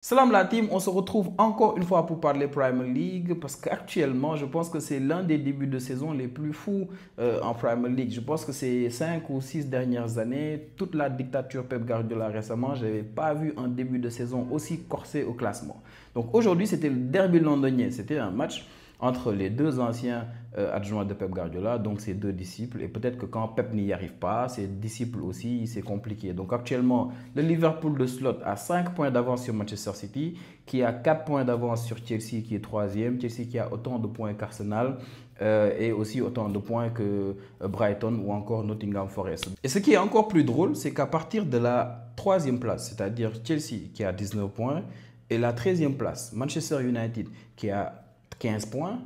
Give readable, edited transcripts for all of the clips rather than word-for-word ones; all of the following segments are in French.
Salam la team, on se retrouve encore une fois pour parler Premier League parce qu'actuellement, je pense que c'est l'un des débuts de saison les plus fous en Premier League. Je pense que ces 5 ou 6 dernières années, toute la dictature Pep Guardiola récemment, je n'avais pas vu un début de saison aussi corsé au classement. Donc aujourd'hui, c'était le derby londonien. C'était un match entre les deux anciens adjoints de Pep Guardiola, donc ses deux disciples. Et peut-être que quand Pep n'y arrive pas, ses disciples aussi, c'est compliqué. Donc actuellement, le Liverpool de slot a 5 points d'avance sur Manchester City, qui a 4 points d'avance sur Chelsea, qui est troisième. Chelsea qui a autant de points qu'Arsenal et aussi autant de points que Brighton ou encore Nottingham Forest. Et ce qui est encore plus drôle, c'est qu'à partir de la troisième place, c'est-à-dire Chelsea qui a 19 points, et la 13e place, Manchester United qui a 15 points,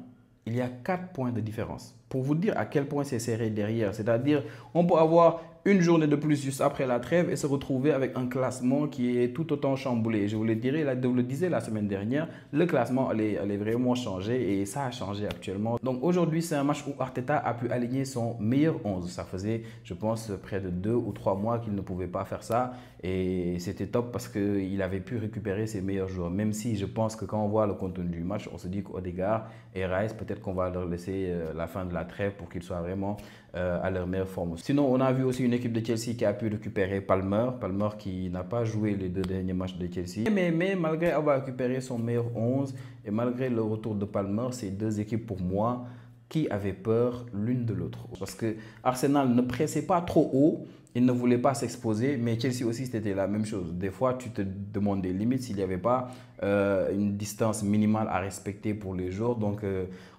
il y a 4 points de différence. Pour vous dire à quel point c'est serré derrière, c'est-à-dire on peut avoir une journée de plus juste après la trêve et se retrouver avec un classement qui est tout autant chamboulé. Je vous le disais la semaine dernière, le classement allait vraiment changer et ça a changé actuellement. Donc aujourd'hui, c'est un match où Arteta a pu aligner son meilleur 11. Ça faisait, je pense, près de 2 ou 3 mois qu'il ne pouvait pas faire ça et c'était top parce qu'il avait pu récupérer ses meilleurs joueurs. Même si je pense que quand on voit le contenu du match, on se dit qu'Odegaard et Rice, peut-être qu'on va leur laisser la fin de la trêve pour qu'ils soient vraiment à leur meilleure forme. Sinon, on a vu aussi une équipe de Chelsea qui a pu récupérer Palmer. Palmer qui n'a pas joué les 2 derniers matchs de Chelsea. Mais malgré avoir récupéré son meilleur 11 et malgré le retour de Palmer, ces deux équipes pour moi qui avaient peur l'une de l'autre. Parce que Arsenal ne pressait pas trop haut. Il ne voulait pas s'exposer, mais Chelsea aussi, c'était la même chose. Des fois, tu te demandais limite s'il n'y avait pas une distance minimale à respecter pour les joueurs. Donc,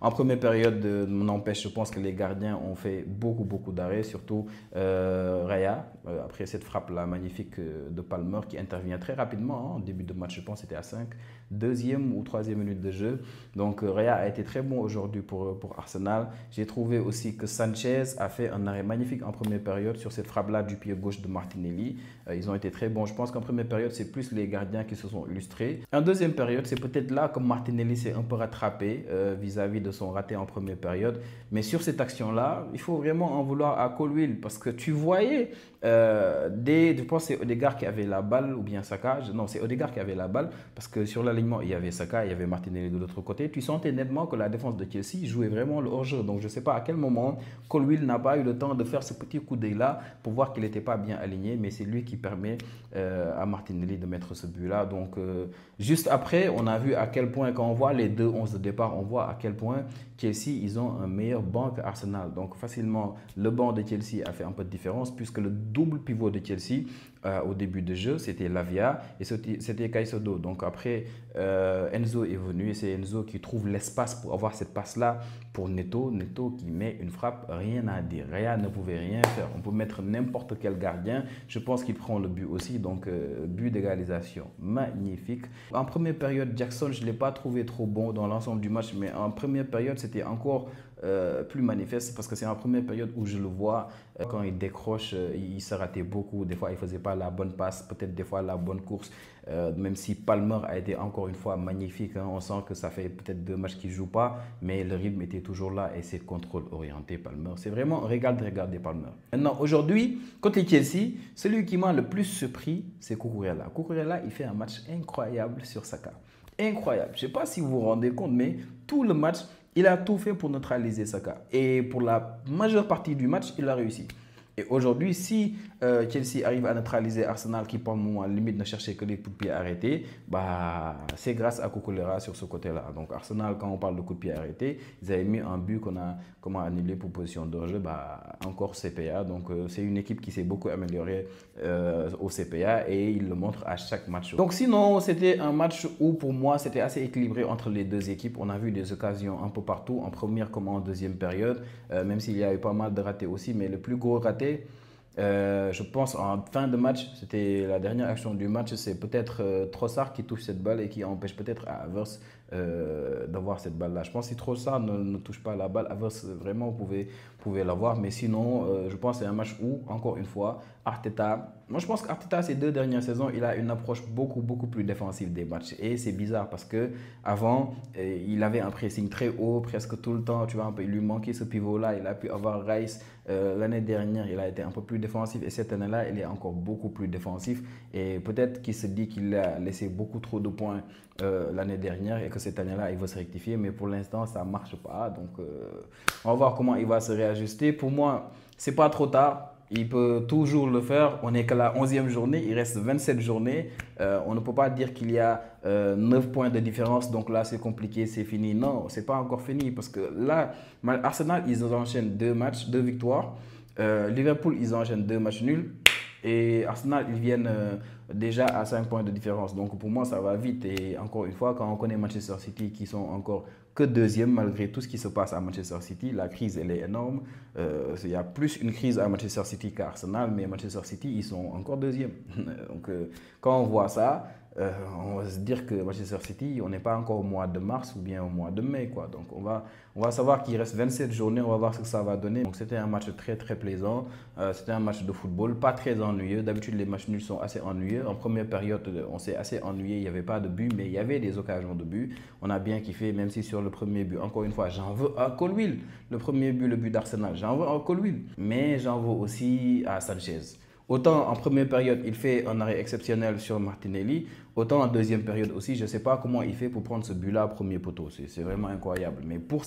en première période, n'empêche, je pense que les gardiens ont fait beaucoup d'arrêts, surtout Raya, après cette frappe-là magnifique de Palmer qui intervient très rapidement. En début de match, je pense que c'était à 5, deuxième ou troisième minute de jeu. Donc, Raya a été très bon aujourd'hui pour Arsenal. J'ai trouvé aussi que Sanchez a fait un arrêt magnifique en première période sur cette frappe-là du pied gauche de Martinelli. Ils ont été très bons. Je pense qu'en première période, c'est plus les gardiens qui se sont illustrés. En deuxième période, c'est peut-être là que Martinelli s'est un peu rattrapé vis-à-vis de son raté en première période. Mais sur cette action-là, il faut vraiment en vouloir à Colwill parce que tu voyais je pense que c'est Odegaard qui avait la balle ou bien Saka. Non, c'est Odegaard qui avait la balle parce que sur l'alignement, il y avait Saka, il y avait Martinelli de l'autre côté. Tu sentais nettement que la défense de Chelsea jouait vraiment le hors-jeu. Donc, je ne sais pas à quel moment Colwill n'a pas eu le temps de faire ce petit coup d'œil-là pour voir qu'il n'était pas bien aligné, mais c'est lui qui permet à Martinelli de mettre ce but-là. Donc, juste après, on a vu à quel point, quand on voit les deux 11 de départ, on voit à quel point Chelsea, ils ont un meilleur banc qu'Arsenal. Donc, facilement, le banc de Chelsea a fait un peu de différence puisque le double pivot de Chelsea au début de jeu, c'était Lavia et c'était Caicedo. Donc, après, Enzo est venu et c'est Enzo qui trouve l'espace pour avoir cette passe-là pour Neto. Neto qui met une frappe, rien à dire. Raya ne pouvait rien faire. On peut mettre n'importe quel gardien. Je pense qu'il prend le but aussi. Donc, but d'égalisation. Magnifique. En première période, Jackson, je ne l'ai pas trouvé trop bon dans l'ensemble du match. Mais en première période, c'était encore plus manifeste parce que c'est en première période où je le vois quand il décroche, il se ratait beaucoup. Des fois, il ne faisait pas la bonne passe, peut-être des fois la bonne course. Même si Palmer a été encore une fois magnifique. Hein, on sent que ça fait peut-être 2 matchs qu'il ne joue pas, mais le rythme était toujours là et c'est contrôle orienté Palmer. C'est vraiment un régal de regarder Palmer. Maintenant, aujourd'hui, côté Chelsea, celui qui m'a le plus surpris, c'est Cucurella. Cucurella, il fait un match incroyable sur Saka. Incroyable. Je ne sais pas si vous vous rendez compte, mais tout le match, il a tout fait pour neutraliser Saka. Et pour la majeure partie du match, il a réussi. Et aujourd'hui, si Chelsea arrive à neutraliser Arsenal qui, pour le moment, limite ne cherchait que les coups de pied arrêtés, bah, c'est grâce à Cucurella sur ce côté-là. Donc Arsenal, quand on parle de coups de pied arrêtés, ils avaient mis un but qu'on a annulé pour position de jeu, bah, encore CPA. Donc c'est une équipe qui s'est beaucoup améliorée au CPA et il le montre à chaque match. Donc sinon, c'était un match où pour moi, c'était assez équilibré entre les deux équipes. On a vu des occasions un peu partout, en première comme en deuxième période, même s'il y a eu pas mal de ratés aussi, mais le plus gros raté, je pense en fin de match, c'était la dernière action du match, c'est peut-être Trossard qui touche cette balle et qui empêche peut-être à Havertz d'avoir cette balle-là. Je pense que si Trossard ne touche pas la balle, Havertz vraiment pouvait l'avoir. Mais sinon, je pense que c'est un match où, encore une fois, Arteta Moi, je pense qu'Arteta, ces 2 dernières saisons, il a une approche beaucoup plus défensive des matchs. Et c'est bizarre parce que avant, il avait un pressing très haut presque tout le temps. Tu vois, il lui manquait ce pivot-là. Il a pu avoir Rice. L'année dernière, il a été un peu plus défensif. Et cette année-là, il est encore beaucoup plus défensif. Et peut-être qu'il se dit qu'il a laissé beaucoup trop de points l'année dernière et que cette année-là, il va se rectifier. Mais pour l'instant, ça ne marche pas. Donc, on va voir comment il va se réajuster. Pour moi, c'est pas trop tard. Il peut toujours le faire. On n'est qu'à la 11e journée. Il reste 27 journées. On ne peut pas dire qu'il y a 9 points de différence. Donc là, c'est compliqué, c'est fini. Non, c'est pas encore fini. Parce que là, Arsenal, ils enchaînent 2 matchs, 2 victoires. Liverpool, ils enchaînent 2 matchs nuls. Et Arsenal, ils viennent déjà à 5 points de différence. Donc pour moi, ça va vite. Et encore une fois, quand on connaît Manchester City qui sont encore que deuxième malgré tout ce qui se passe à Manchester City, la crise, elle est énorme. Il y a plus une crise à Manchester City qu'à Arsenal, mais Manchester City, ils sont encore deuxième. Donc quand on voit ça, on va se dire que Manchester City, on n'est pas encore au mois de mars ou bien au mois de mai, quoi. Donc on va savoir qu'il reste 27 journées, on va voir ce que ça va donner. Donc c'était un match très plaisant, c'était un match de football, pas très ennuyeux. D'habitude les matchs nuls sont assez ennuyeux. En première période, on s'est assez ennuyé, il n'y avait pas de but, mais il y avait des occasions de but. On a bien kiffé, même si sur le premier but, encore une fois, j'en veux à Colwill. Le premier but, le but d'Arsenal, j'en veux à Colwill. Mais j'en veux aussi à Sanchez. Autant en première période, il fait un arrêt exceptionnel sur Martinelli, autant en deuxième période aussi, je ne sais pas comment il fait pour prendre ce but-là au premier poteau. C'est vraiment incroyable. Mais pour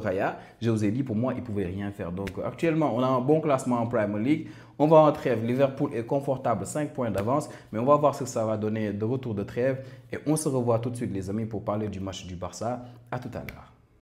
Raya, je vous ai dit, pour moi, il ne pouvait rien faire. Donc actuellement, on a un bon classement en Premier League. On va en trêve. Liverpool est confortable, 5 points d'avance. Mais on va voir ce que ça va donner de retour de trêve. Et on se revoit tout de suite, les amis, pour parler du match du Barça. À tout à l'heure.